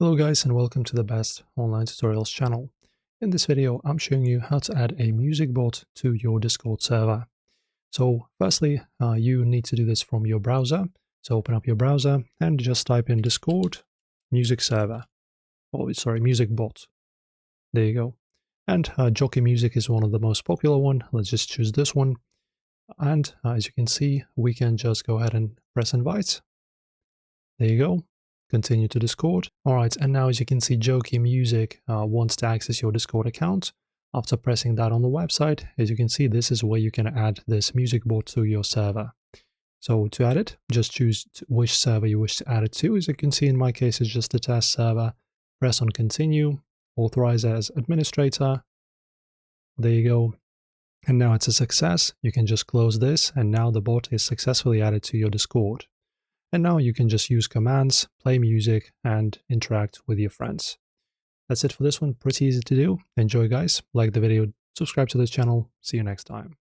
Hello guys and welcome to the Best Online Tutorials channel. In this video I'm showing you how to add a music bot to your Discord server. So firstly you need to do this from your browser. So open up your browser and just type in Discord music server. Oh sorry, music bot. There you go. And Jockey Music is one of the most popular one. Let's just choose this one. And as you can see we can just go ahead and press invite. There you go. Continue to Discord. Alright, and now as you can see, Jockey Music wants to access your Discord account. After pressing that on the website, as you can see, this is where you can add this music bot to your server. So to add it, just choose which server you wish to add it to. As you can see, in my case, it's just the test server. Press on continue, authorize as administrator. There you go. And now it's a success. You can just close this, and now the bot is successfully added to your Discord. And now you can just use commands, play music, and interact with your friends. That's it for this one. Pretty easy to do. Enjoy, guys. Like the video, subscribe to this channel. See you next time.